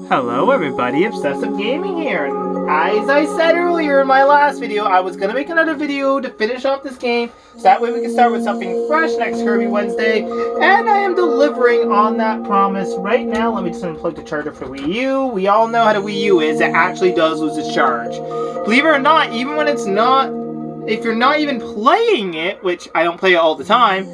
Hello everybody, Obsessive Gaming here. As I said earlier in my last video, I was going to make another video to finish off this game, so that way we can start with something fresh next Kirby Wednesday, and I am delivering on that promise right now. Let me just unplug the charger for Wii U. We all know how the Wii U is, it actually does lose its charge. Believe it or not, even when it's not, if you're not even playing it, which I don't play it all the time,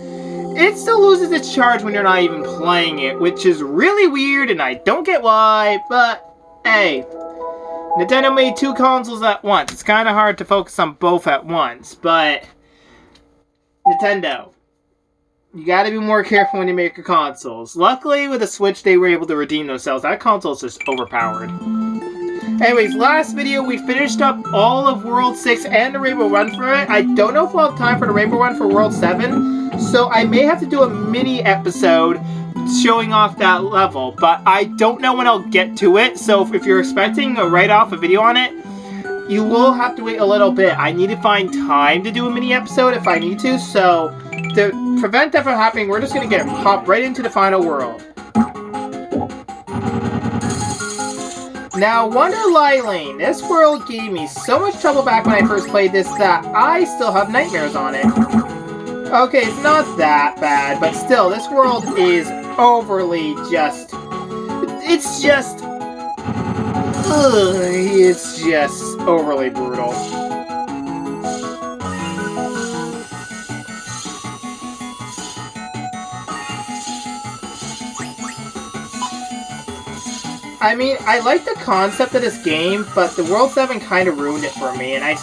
it still loses its charge when you're not even playing it, which is really weird, and I don't get why, but hey. Nintendo made two consoles at once. It's kind of hard to focus on both at once, but Nintendo, you gotta be more careful when you make your consoles. Luckily, with the Switch, they were able to redeem themselves. That console is just overpowered. Anyways, last video, we finished up all of World 6 and the Rainbow Run for it. I don't know if we'll have time for the Rainbow Run for World 7, so I may have to do a mini episode showing off that level, but I don't know when I'll get to it, so if you're expecting a write-off a video on it, you will have to wait a little bit. I need to find time to do a mini episode if I need to, so to prevent that from happening, we're just going to hop right into the final world. Now, Wonderlie Lane. This world gave me so much trouble back when I first played this that I still have nightmares on it. Okay, it's not that bad, but still, this world is overly just... It's just overly brutal. I mean, I like the concept of this game, but the World 7 kind of ruined it for me, and I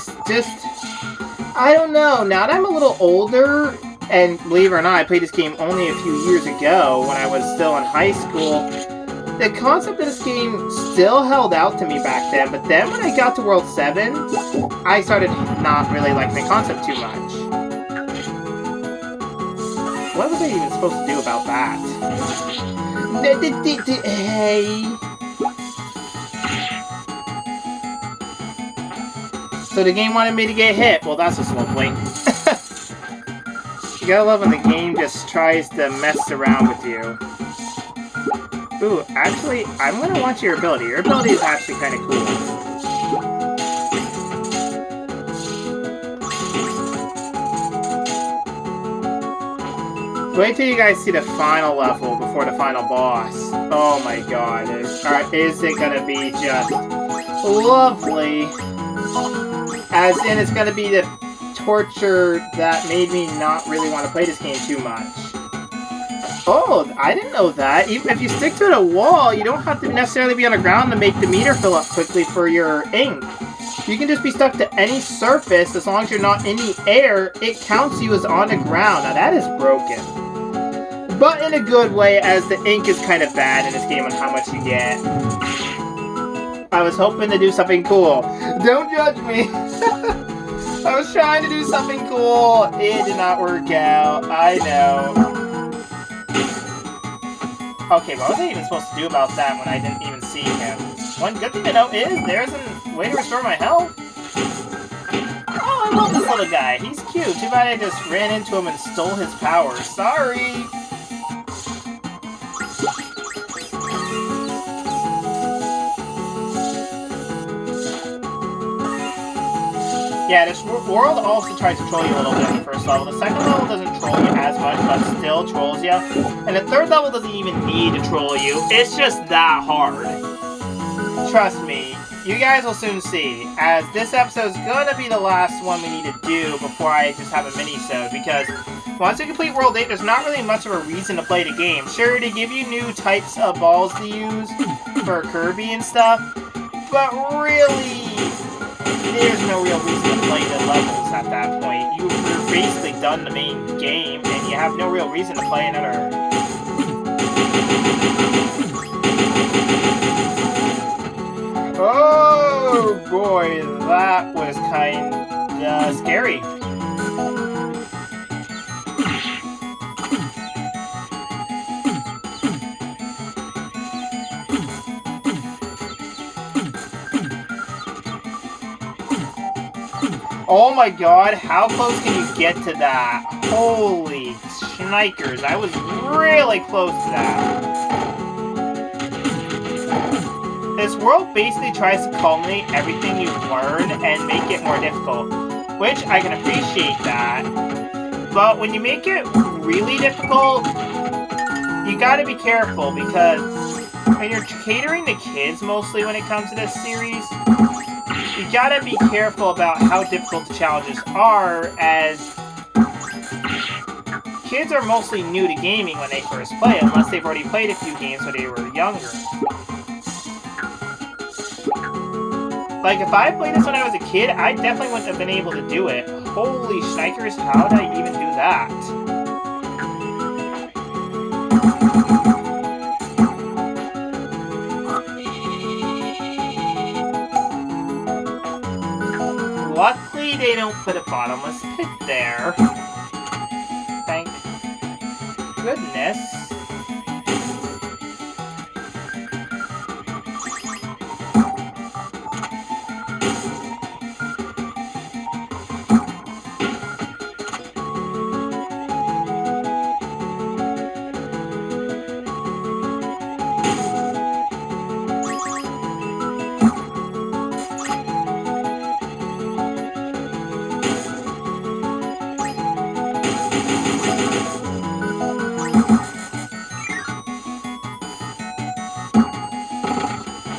don't know, now that I'm a little older, and believe it or not, I played this game only a few years ago, when I was still in high school, the concept of this game still held out to me back then, but then when I got to World 7, I started not really liking the concept too much. What was I even supposed to do about that? Hey... So the game wanted me to get hit. Well, that's just lovely. You gotta love when the game just tries to mess around with you. Ooh, actually, I'm gonna watch your ability. Your ability is actually kind of cool. Wait till you guys see the final level before the final boss. Oh my god. Alright, is it gonna be just lovely? As in, it's going to be the torture that made me not really want to play this game too much. Oh, I didn't know that. Even if you stick to the wall, you don't have to necessarily be on the ground to make the meter fill up quickly for your ink. You can just be stuck to any surface as long as you're not in the air. It counts you as on the ground. Now, that is broken. But in a good way, as the ink is kind of bad in this game on how much you get. I was hoping to do something cool. Don't judge me. I was trying to do something cool. It did not work out. I know. Okay, what was I even supposed to do about that when I didn't even see him? One good thing to note is there's a way to restore my health. Oh, I love this little guy. He's cute. Too bad I just ran into him and stole his power. Sorry. Yeah, this world also tries to troll you a little bit in the first level. The second level doesn't troll you as much, but still trolls you. And the third level doesn't even need to troll you. It's just that hard. Trust me, you guys will soon see, as this episode's gonna be the last one we need to do before I just have a mini-sode, because once you complete World 8, there's not really much of a reason to play the game. Sure, they give you new types of balls to use for Kirby and stuff, but really... there's no real reason to play the levels at that point. You've basically done the main game, and you have no real reason to play another. Oh boy, that was kinda scary. Oh my god, how close can you get to that? Holy shnikers, I was really close to that. This world basically tries to culminate everything you've learned and make it more difficult, which I can appreciate that. But when you make it really difficult, you gotta be careful because when you're catering to kids mostly when it comes to this series, you gotta be careful about how difficult the challenges are, as kids are mostly new to gaming when they first play, unless they've already played a few games when they were younger. Like, if I played this when I was a kid, I definitely wouldn't have been able to do it. Holy shnikers, how did I even do that? Luckily, they don't put a bottomless pit there. Thank goodness.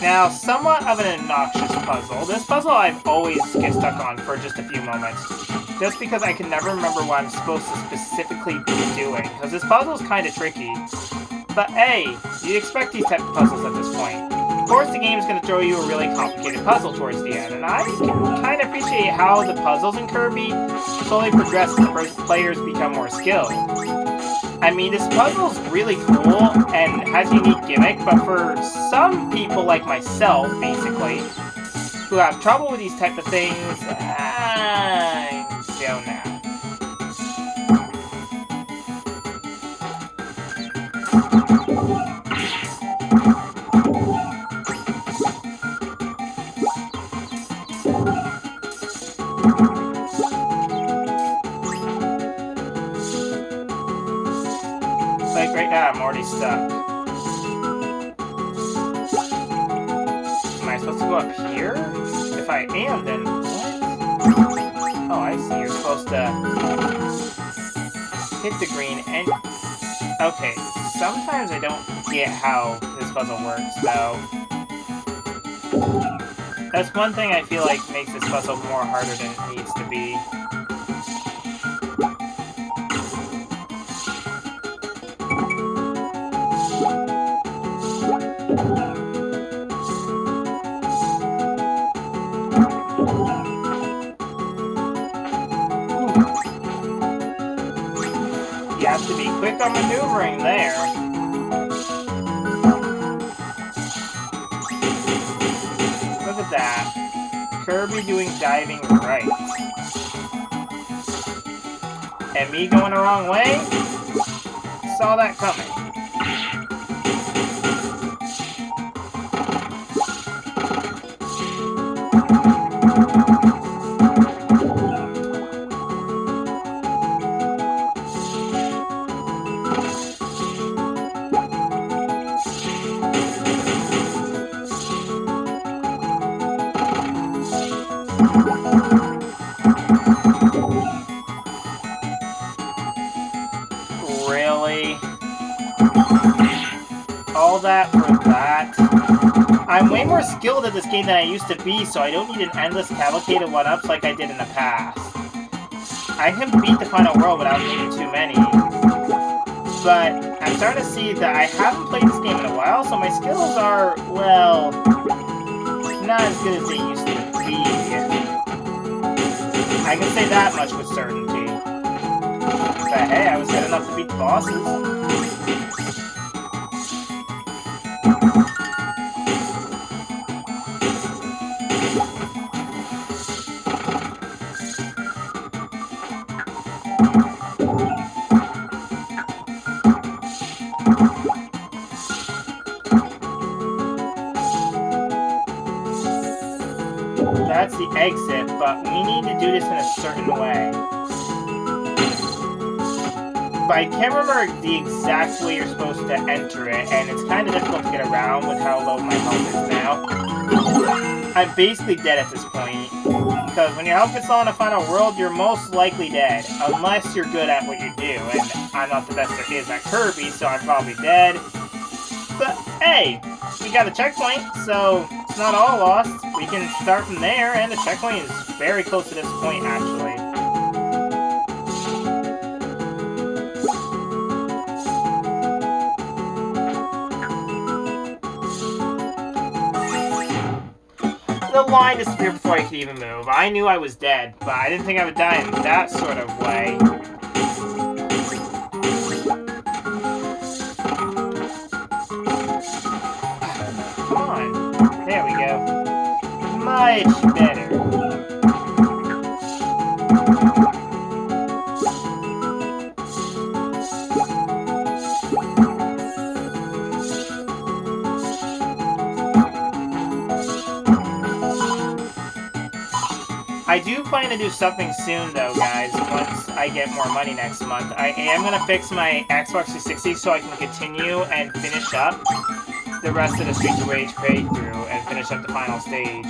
Now, somewhat of an obnoxious puzzle. This puzzle I've always get stuck on for just a few moments, just because I can never remember what I'm supposed to specifically be doing, because this puzzle is kind of tricky. But hey, you'd expect these type of puzzles at this point. Of course, the game is going to throw you a really complicated puzzle towards the end, and I can kind of appreciate how the puzzles in Kirby slowly progress as the players become more skilled. I mean, this puzzle's really cool and has a unique gimmick, but for some people like myself, basically, who have trouble with these type of things, I don't know. Like right now, I'm already stuck. Am I supposed to go up here? If I am, then what? Oh, I see. You're supposed to hit the green and... Okay, sometimes I don't get how this puzzle works, though. That's one thing I feel like makes this puzzle more harder than it needs to be. You have to be quick on maneuvering there. Look at that. Kirby doing diving right. And me going the wrong way? Saw that coming. Really? All that for that? I'm way more skilled at this game than I used to be, so I don't need an endless cavalcade of one-ups like I did in the past. I can beat the final world without needing too many. But I'm starting to see that I haven't played this game in a while, so my skills are, well, not as good as they used to be. I can say that much with certainty. But hey, I was good enough to beat the bosses. That's the exit, but we need to do this in a certain way. But I can't remember the exact way you're supposed to enter it, and it's kind of difficult to get around with how low my health is now. I'm basically dead at this point. Because when your health gets low in the final world, you're most likely dead. Unless you're good at what you do. And I'm not the best there is at Kirby, so I'm probably dead. But hey, we got a checkpoint, so it's not all lost. We can start from there, and the checkpoint is very close to this point, actually. The line disappeared before I could even move. I knew I was dead, but I didn't think I would die in that sort of way. Come on. There we go. Much better. I do plan to do something soon, though, guys, once I get more money next month. I am going to fix my Xbox 360 so I can continue and finish up the rest of the Streets of Rage playthrough and finish up the final stage.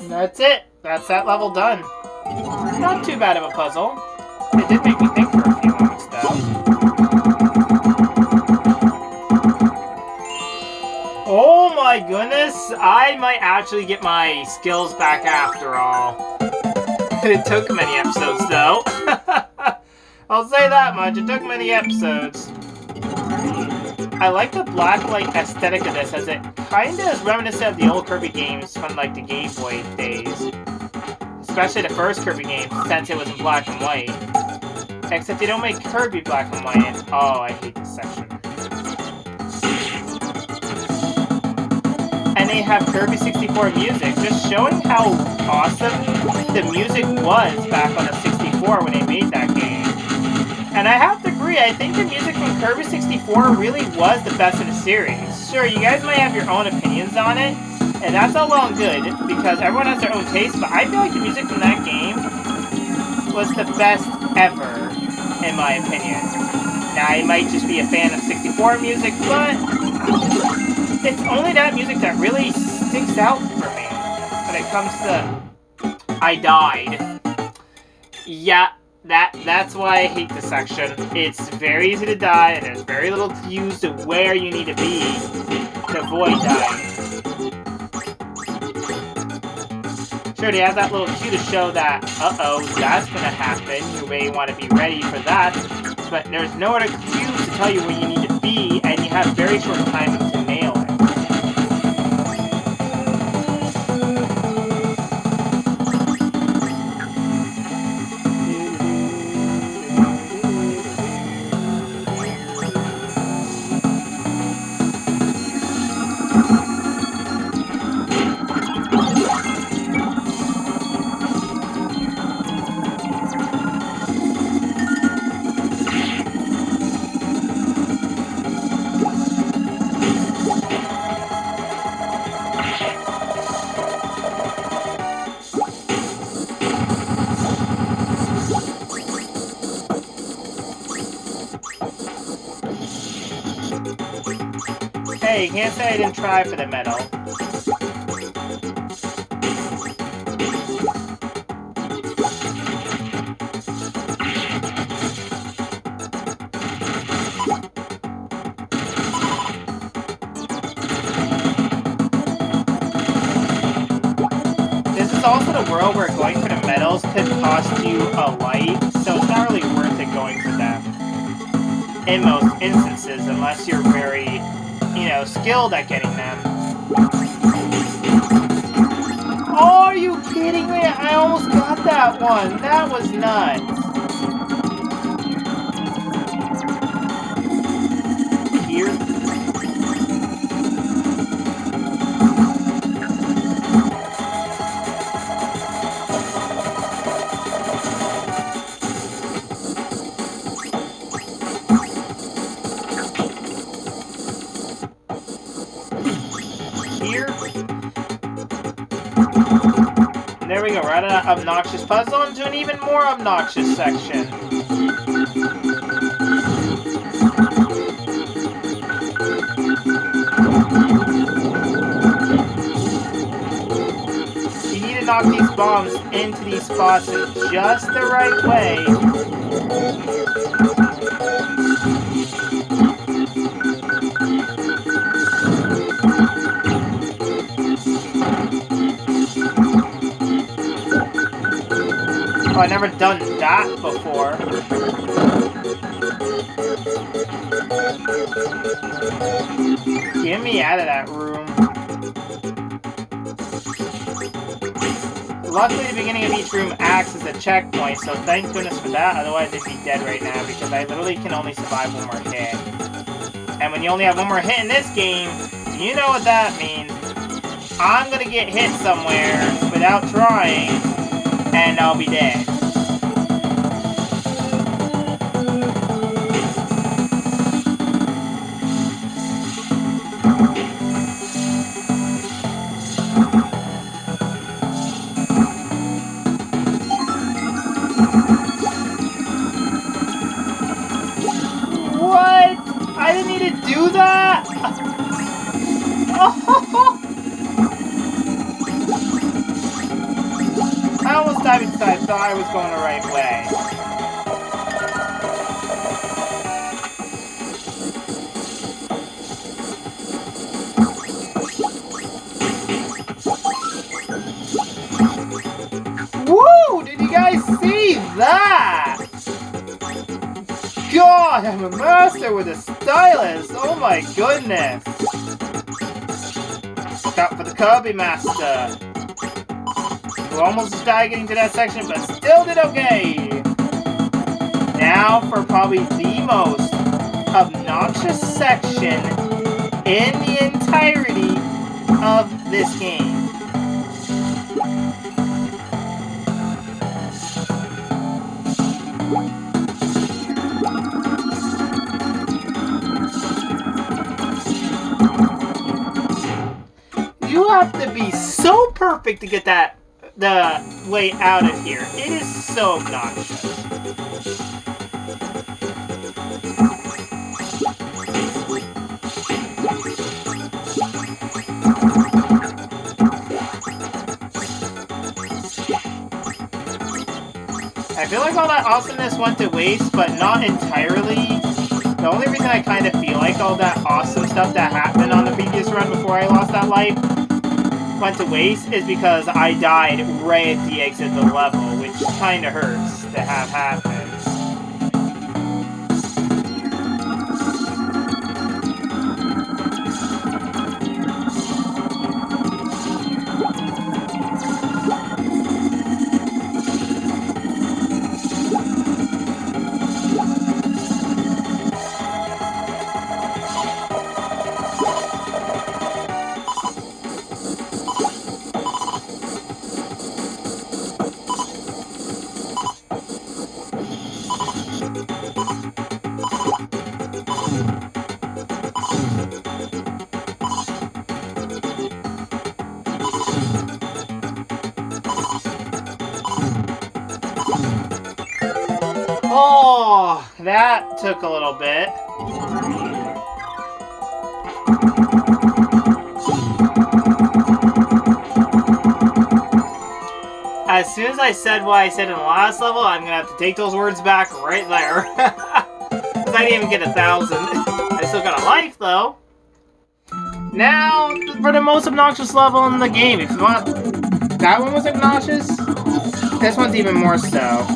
That's it. That's that level done. Not too bad of a puzzle. It did make me think for a few moments, though. Oh my goodness! I might actually get my skills back after all. It took many episodes, though. I'll say that much. It took many episodes. I like the blacklight aesthetic of this, as it kinda is reminiscent of the old Kirby games from like the Game Boy days. Especially the first Kirby game, since it was in black and white. Except they don't make Kirby black and white. Oh, I hate this section. And they have Kirby 64 music, just showing how awesome the music was back on the 64 when they made that game. And I have to agree, I think the music from Kirby 64 really was the best in the series. Sure, you guys might have your own opinions on it, and that's all well and good, because everyone has their own taste, but I feel like the music from that game was the best ever, in my opinion. Now, I might just be a fan of 64 music, but it's only that music that really sticks out for me when it comes to I Died. Yeah. That's why I hate this section. It's very easy to die, and there's very little cues to where you need to be to avoid dying. Sure, they have that little cue to show that, uh-oh, that's gonna happen. You may want to be ready for that. But there's no other cues to tell you where you need to be, and you have very short time to nail it. Hey, you can't say I didn't try for the medal. This is also the world where going for the medals could cost you a life, so it's not really worth it going for them. In most instances, unless you're very, skilled at getting them. Oh, are you kidding me? I almost got that one. That was nuts. out of that obnoxious puzzle into an even more obnoxious section. You need to knock these bombs into these spots in just the right way. Oh, I've never done that before. Get me out of that room. Luckily, the beginning of each room acts as a checkpoint, so thank goodness for that. Otherwise, I'd be dead right now because I literally can only survive one more hit. And when you only have one more hit in this game, you know what that means. I'm gonna get hit somewhere without trying, and I'll be dead. What? I didn't need to do that? Oh. I almost died because I thought I was going the right way. Woo! Did you guys see that? God, I'm a master with a stylus! Oh my goodness! Look out for the Kirby Master! You almost died getting to that section, but still did okay! Now for probably the most obnoxious section in the entirety of this game. You have to be so perfect to get the way out of here. It is so obnoxious. I feel like all that awesomeness went to waste, but not entirely. The only reason I kind of feel like all that awesome stuff that happened on the previous run before I lost that life went to waste is because I died right at the exit of the level, which kind of hurts to have happen. Oh, that took a little bit. As soon as I said what I said in the last level, I'm gonna have to take those words back right there. Because I didn't even get 1,000. I still got a life, though. Now, for the most obnoxious level in the game. If you want... That one was obnoxious. This one's even more so.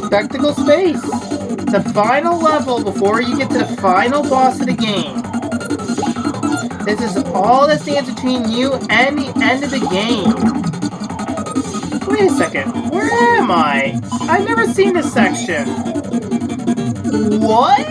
Spectacle Space. The final level before you get to the final boss of the game. This is all that stands between you and the end of the game. Wait a second. Where am I? I've never seen this section. What?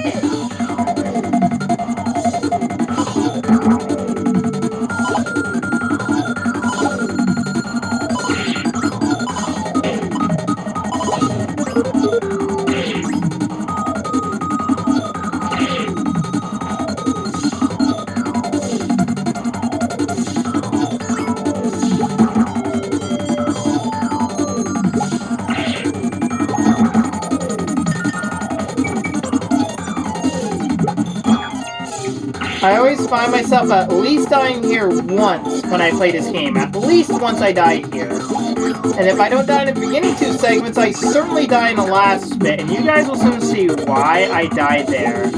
I always find myself at least dying here once when I play this game. At least once I die here. And if I don't die in the beginning 2 segments, I certainly die in the last bit. And you guys will soon see why I died there.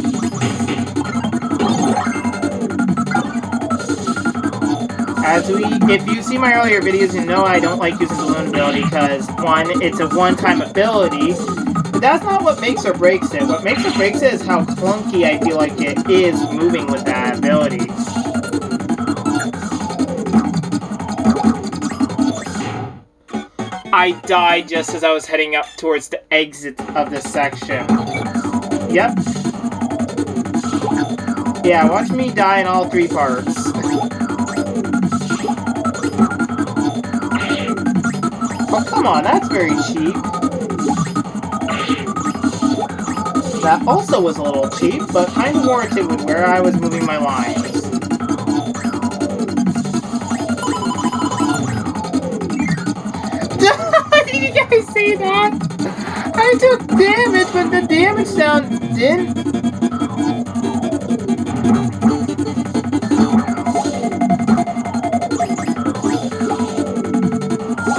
If you see my earlier videos, you know I don't like using balloon ability because, one, it's a one-time ability. But that's not what makes or breaks it. What makes or breaks it is how clunky I feel like it is moving with that ability. I died just as I was heading up towards the exit of this section. Yep. Yeah, watch me die in all 3 parts. Oh, come on, that's very cheap. That also was a little cheap, but kind of warranted with where I was moving my lines. Did you guys see that? I took damage, but the damage down didn't.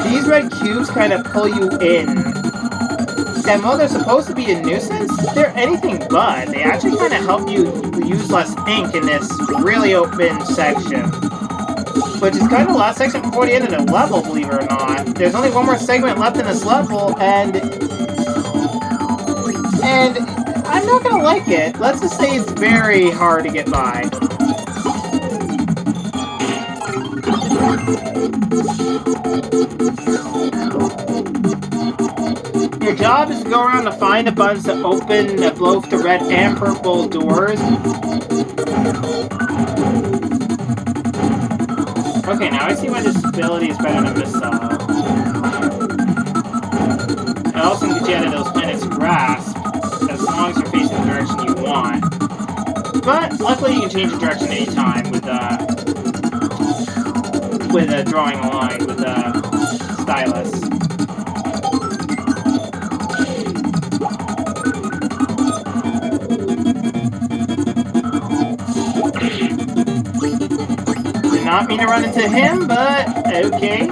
These red cubes kind of pull you in. And while they're supposed to be a nuisance, they're anything but. They actually kind of help you use less ink in this really open section. Which is kind of the last section before the end of the level, believe it or not. There's only one more segment left in this level, and I'm not gonna like it. Let's just say it's very hard to get by. Your job is to go around to find the buttons that open both the red and purple doors. Okay, now I see why this ability is better than missile. It also can get you out of those planets' grasp, as long as you're facing the direction you want. But luckily you can change the direction anytime with drawing a line with a stylus. Did not mean to run into him, but okay.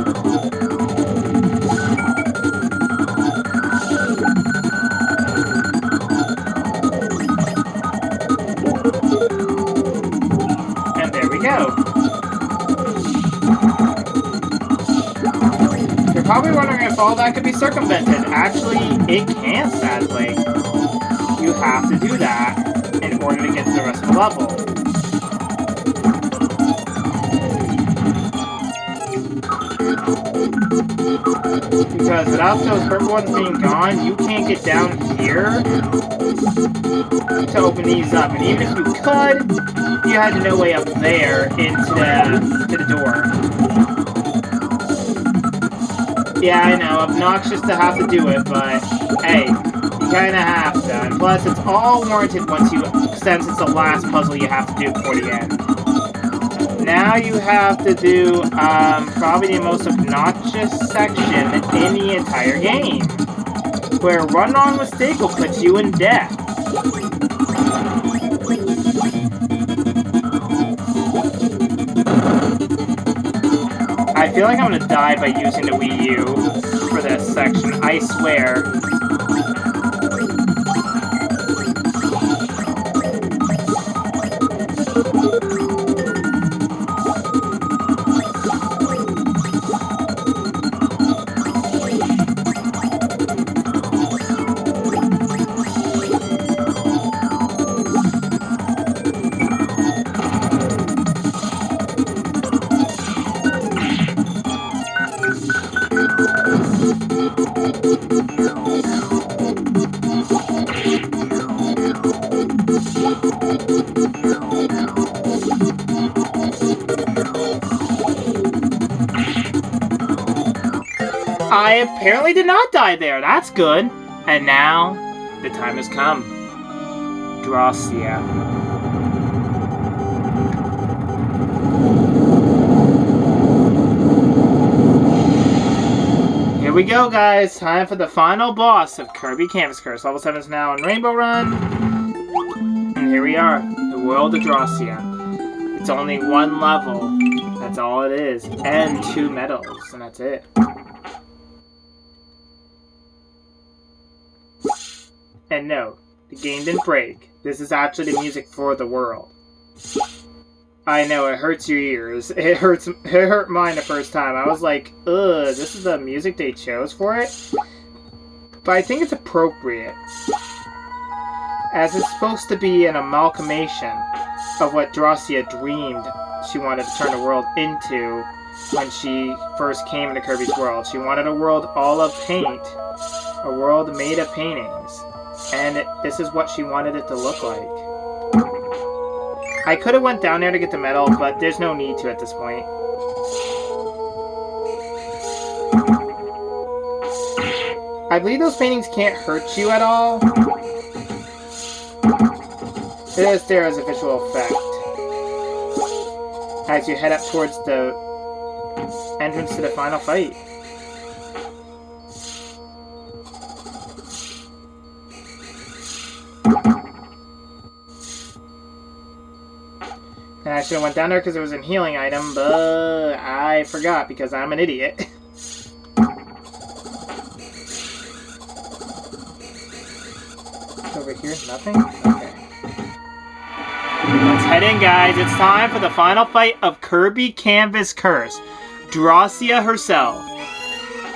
And there we go. You're probably wondering if all that could be circumvented. Actually, it can't, sadly. You have to do that in order to get to the rest of the level. Because without those purple ones being gone, you can't get down here to open these up. And even if you could, you had no way up there into the door. Yeah, I know, obnoxious to have to do it, but hey, you kinda have to. And plus, it's all warranted since it's the last puzzle you have to do before the end. Now you have to do probably the most obnoxious section in the entire game, where one wrong mistake will put you in death. I feel like I'm gonna die by using the Wii U for this section, I swear. I apparently did not die there. That's good. And now, the time has come. Drastia. Here we go, guys. Time for the final boss of Kirby Canvas Curse. Level 7 is now in Rainbow Run. And here we are, the World of Drastia. It's only one level. That's all it is. And 2 medals, and that's it. And no, the game didn't break. This is actually the music for the world. I know, it hurts your ears. It hurt mine the first time. I was like, ugh, this is the music they chose for it? But I think it's appropriate, as it's supposed to be an amalgamation of what Drastia dreamed she wanted to turn the world into when she first came into Kirby's world. She wanted a world all of paint, a world made of paintings, and this is what she wanted it to look like. I could have went down there to get the medal, but there's no need to at this point. I believe those paintings can't hurt you at all. It is there as a visual effect as you head up towards the entrance to the final fight. And I should have went down there because there was a healing item, but I forgot because I'm an idiot. Over here, nothing? Okay. Let's head in, guys. It's time for the final fight of Kirby Canvas Curse. Drastia herself.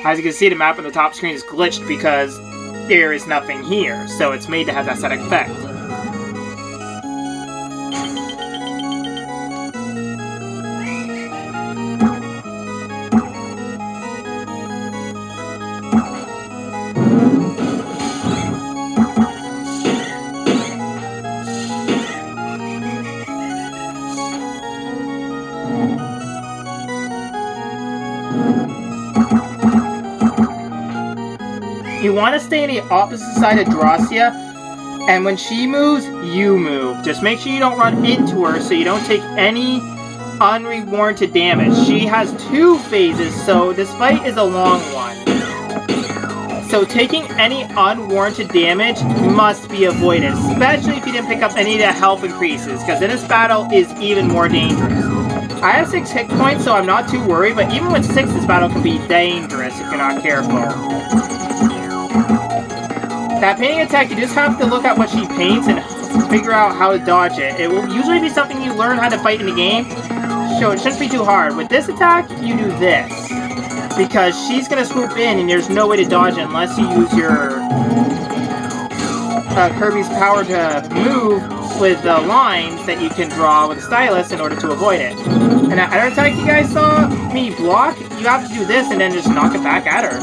As you can see, the map on the top screen is glitched because there is nothing here, so it's made to have that static effect. You want to stay on the opposite side of Drastia, and when she moves, you move. Just make sure you don't run into her so you don't take any unwarranted damage. She has 2 phases, so this fight is a long one. So taking any unwarranted damage must be avoided, especially if you didn't pick up any of the health increases, because then this battle is even more dangerous. I have 6 hit points, so I'm not too worried, but even with 6, this battle can be dangerous if you're not careful. That painting attack, you just have to look at what she paints and figure out how to dodge it. It will usually be something you learn how to fight in the game, so it shouldn't be too hard. With this attack, you do this, because she's going to swoop in and there's no way to dodge it unless you use your Kirby's power to move with the lines that you can draw with a stylus in order to avoid it. And that other attack you guys saw me block, you have to do this and then just knock it back at her.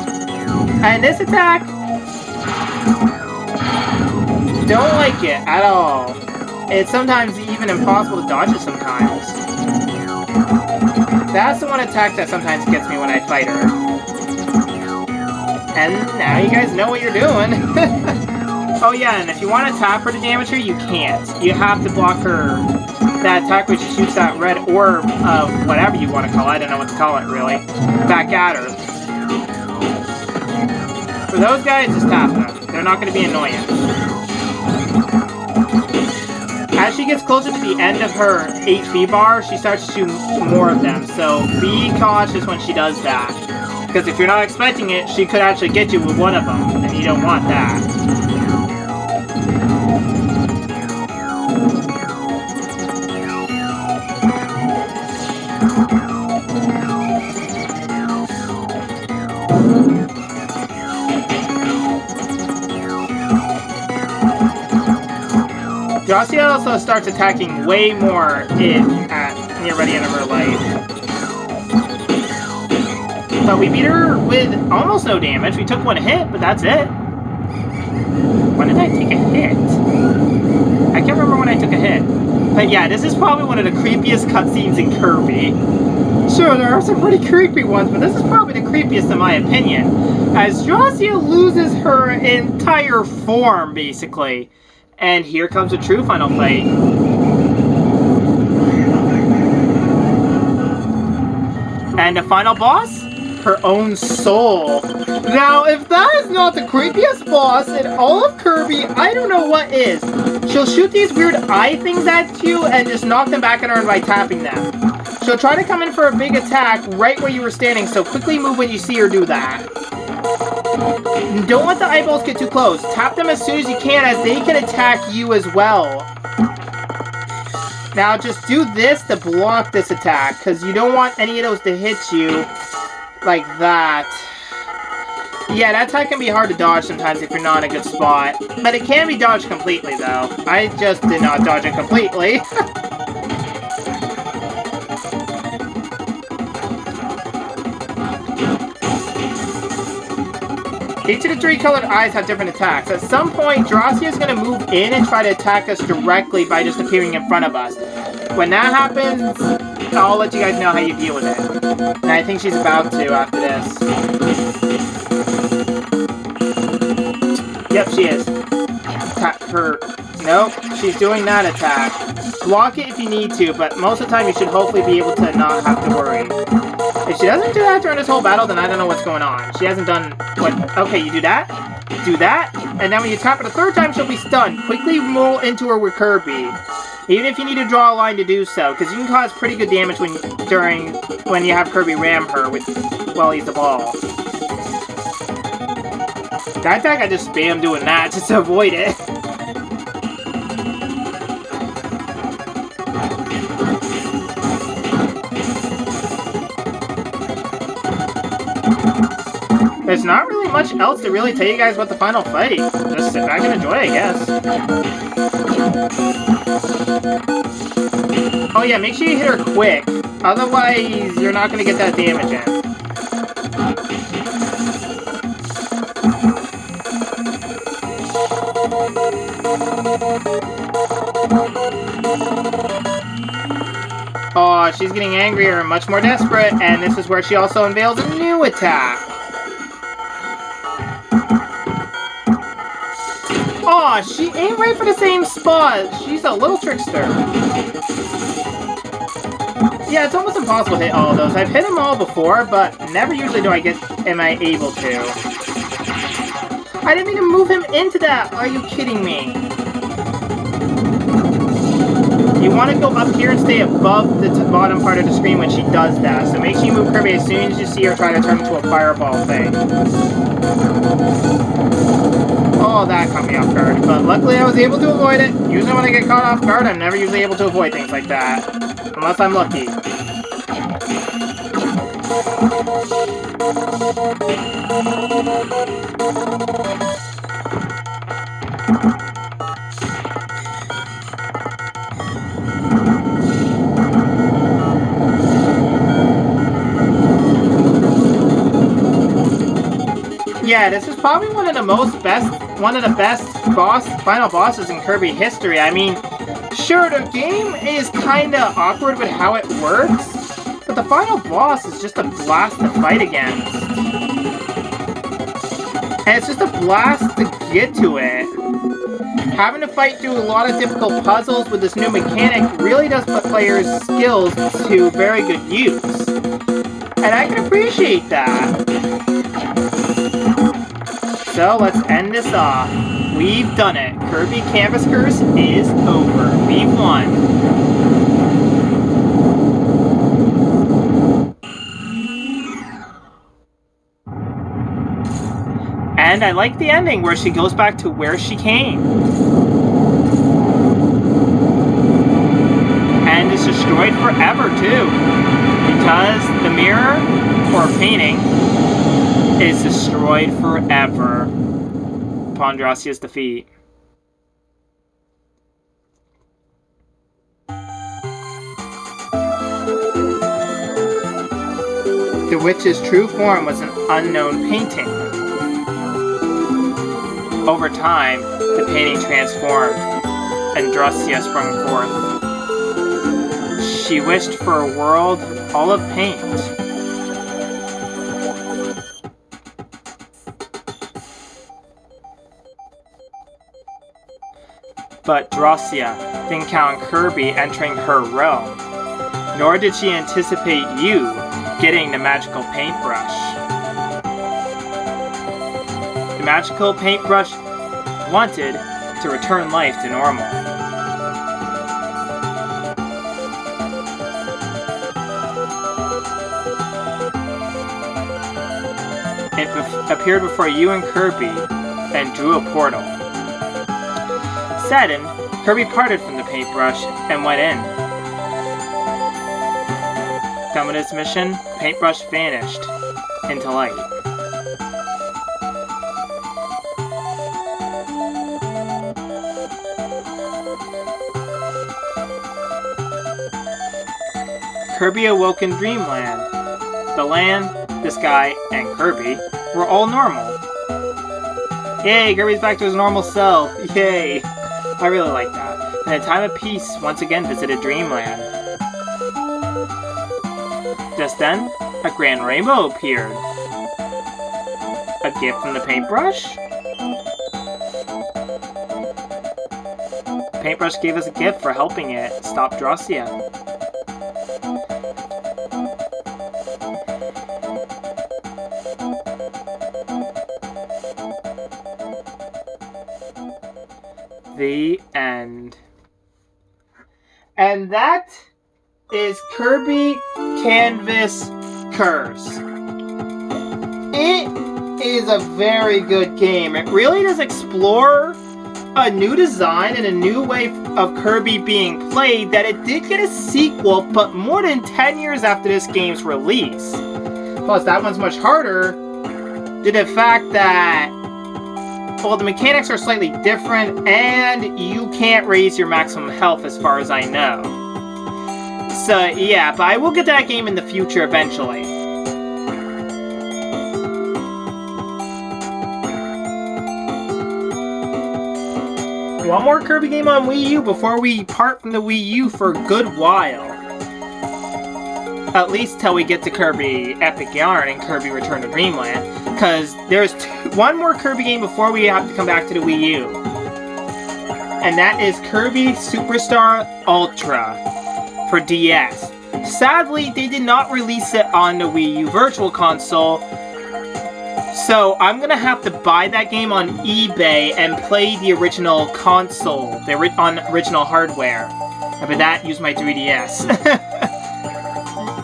And this attack, don't like it at all. It's sometimes even impossible to dodge it sometimes. That's the one attack that sometimes gets me when I fight her. And now you guys know what you're doing. Oh yeah, and if you want to tap her to damage her, you can't. You have to block her, that attack where she shoots that red orb of whatever you want to call it, I don't know what to call it really, back at her. For those guys, just tap them. They're not going to be annoying. As she gets closer to the end of her HP bar, she starts to shoot more of them, so be cautious when she does that. Because if you're not expecting it, she could actually get you with one of them, and you don't want that. Drastia also starts attacking way more near the end of her life. But we beat her with almost no damage. We took 1 hit, but that's it. When did I take a hit? I can't remember when I took a hit. But yeah, this is probably one of the creepiest cutscenes in Kirby. Sure, there are some pretty creepy ones, but this is probably the creepiest in my opinion. As Drastia loses her entire form, basically. And here comes the true final fight. And the final boss? Her own soul. Now, if that is not the creepiest boss in all of Kirby, I don't know what is. She'll shoot these weird eye things at you and just knock them back at her by tapping them. She'll try to come in for a big attack right where you were standing, so quickly move when you see her do that. Don't let the eyeballs get too close. Tap them as soon as you can, as they can attack you as well. Now just do this to block this attack, because you don't want any of those to hit you like that. Yeah, that attack can be hard to dodge sometimes if you're not in a good spot. But it can be dodged completely, though. I just did not dodge it completely. Each of the 3 colored eyes have different attacks. At some point, Drastia is going to move in and try to attack us directly by just appearing in front of us. When that happens, I'll let you guys know how you deal with it. And I think she's about to after this. Yep, she is. Attack her. Nope, she's doing that attack. Block it if you need to, but most of the time you should hopefully be able to not have to worry. If she doesn't do that during this whole battle, then I don't know what's going on. She hasn't done what... Okay, you do that, and then when you tap her the 3rd time, she'll be stunned. Quickly roll into her with Kirby. Even if you need to draw a line to do so, because you can cause pretty good damage when you have Kirby ram her with, well, he's the ball. That attack, I just spam doing that just to avoid it. There's not really much else to really tell you guys about the final fight. Just sit back and enjoy, I guess. Oh yeah, make sure you hit her quick. Otherwise, you're not going to get that damage in. Oh, she's getting angrier and much more desperate, and this is where she also unveils a new attack. Aw, she ain't right for the same spot. She's a little trickster. Yeah, it's almost impossible to hit all of those. I've hit them all before, but never usually am I able to. I didn't mean to move him into that. Are you kidding me? You want to go up here and stay above the bottom part of the screen when she does that. So make sure you move Kirby as soon as you see her try to turn into a fireball thing. Oh, that caught me off guard. But luckily I was able to avoid it. Usually when I get caught off guard, I'm never usually able to avoid things like that. Unless I'm lucky. Yeah, this is probably one of the best final bosses in Kirby history. I mean, sure, the game is kinda awkward with how it works, but the final boss is just a blast to fight against. And it's just a blast to get to it. Having to fight through a lot of difficult puzzles with this new mechanic really does put players' skills to very good use. And I can appreciate that. So let's end this off. We've done it. Kirby Canvas Curse is over. We've won. And I like the ending where she goes back to where she came. And it's destroyed forever too. Because the mirror, or painting, is destroyed forever upon Drastia's defeat. The witch's true form was an unknown painting. Over time, the painting transformed, and Drastia sprung forth. She wished for a world all of paint. But Drastia didn't count on Kirby entering her realm, nor did she anticipate you getting the magical paintbrush. The magical paintbrush wanted to return life to normal. It appeared before you and Kirby and drew a portal. Saddened, Kirby parted from the paintbrush and went in. Done with his mission, the paintbrush vanished into light. Kirby awoke in Dreamland. The land, the sky, and Kirby were all normal. Yay, Kirby's back to his normal self. Yay. I really like that. And a time of peace once again visited Dreamland. Just then, a grand rainbow appeared. A gift from the paintbrush? The paintbrush gave us a gift for helping it stop Drastia. The end. And that is Kirby Canvas Curse. It is a very good game. It really does explore a new design and a new way of Kirby being played, that it did get a sequel, but more than 10 years after this game's release. Plus, that one's much harder due to the fact that, well, the mechanics are slightly different, and you can't raise your maximum health as far as I know. So, yeah, but I will get that game in the future eventually. One more Kirby game on Wii U before we part from the Wii U for a good while. At least till we get to Kirby Epic Yarn and Kirby Return to Dreamland. Because there's one more Kirby game before we have to come back to the Wii U. And that is Kirby Superstar Ultra for DS. Sadly, they did not release it on the Wii U Virtual Console. So I'm going to have to buy that game on eBay and play the original console, on original hardware. And with that, use my 3DS.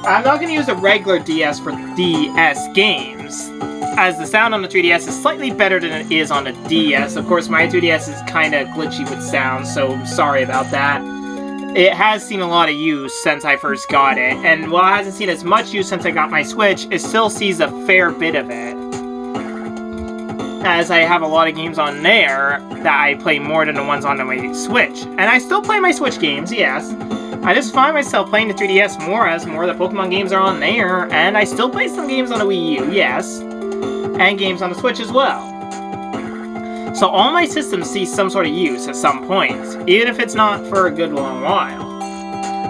I'm not going to use a regular DS for DS games, as the sound on the 3DS is slightly better than it is on the DS. Of course, my 3DS is kind of glitchy with sound, so sorry about that. It has seen a lot of use since I first got it, and while it hasn't seen as much use since I got my Switch, it still sees a fair bit of it. As I have a lot of games on there that I play more than the ones on my Switch. And I still play my Switch games, yes. I just find myself playing the 3DS more as more of the Pokemon games are on there, and I still play some games on the Wii U, yes. And games on the Switch as well. So all my systems see some sort of use at some point, even if it's not for a good long while.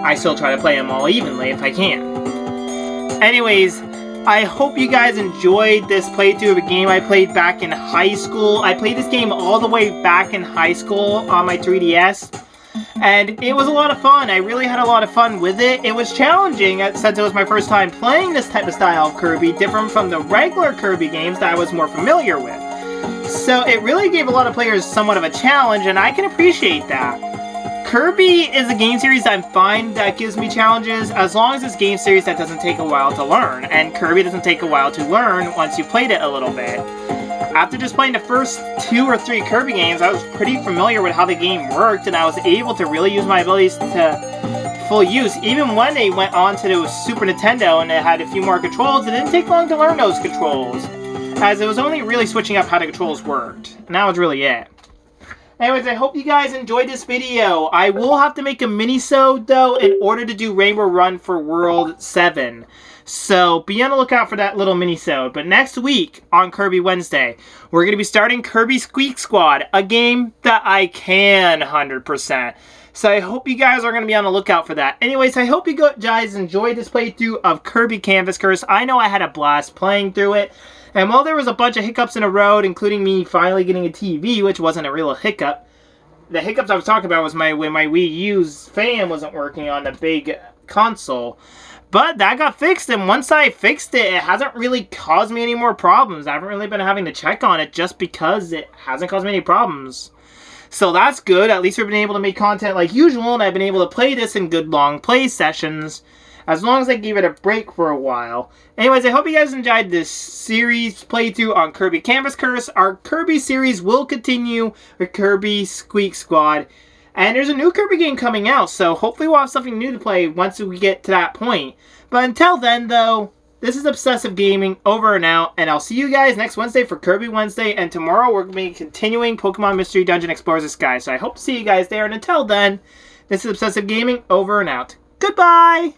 I still try to play them all evenly if I can. Anyways, I hope you guys enjoyed this playthrough of a game I played back in high school. I played this game all the way back in high school on my 3DS. And it was a lot of fun. I really had a lot of fun with it. It was challenging since it was my first time playing this type of style of Kirby, different from the regular Kirby games that I was more familiar with. So it really gave a lot of players somewhat of a challenge, and I can appreciate that. Kirby is a game series I find that gives me challenges as long as it's a game series that doesn't take a while to learn, and Kirby doesn't take a while to learn once you played it a little bit. After just playing the first 2 or 3 Kirby games, I was pretty familiar with how the game worked, and I was able to really use my abilities to full use. Even when they went on to the Super Nintendo and it had a few more controls, it didn't take long to learn those controls, as it was only really switching up how the controls worked. And that was really it. Anyways, I hope you guys enjoyed this video. I will have to make a mini-sode, though, in order to do Rainbow Run for World 7. So, be on the lookout for that little mini-sode. But next week, on Kirby Wednesday, we're going to be starting Kirby Squeak Squad, a game that I can 100%. So, I hope you guys are going to be on the lookout for that. Anyways, I hope you guys enjoyed this playthrough of Kirby Canvas Curse. I know I had a blast playing through it. And while there was a bunch of hiccups in the road, including me finally getting a TV, which wasn't a real hiccup, the hiccups I was talking about was when my Wii U's fan wasn't working on the big console. But that got fixed, and once I fixed it, it hasn't really caused me any more problems. I haven't really been having to check on it just because it hasn't caused me any problems. So that's good. At least we've been able to make content like usual, and I've been able to play this in good long play sessions, as long as I gave it a break for a while. Anyways, I hope you guys enjoyed this series playthrough on Kirby Canvas Curse. Our Kirby series will continue with Kirby Squeak Squad. And there's a new Kirby game coming out, so hopefully we'll have something new to play once we get to that point. But until then, though, this is Obsessive Gaming, over and out, and I'll see you guys next Wednesday for Kirby Wednesday, and tomorrow we're going to be continuing Pokemon Mystery Dungeon Explorers the Sky, so I hope to see you guys there, and until then, this is Obsessive Gaming, over and out. Goodbye!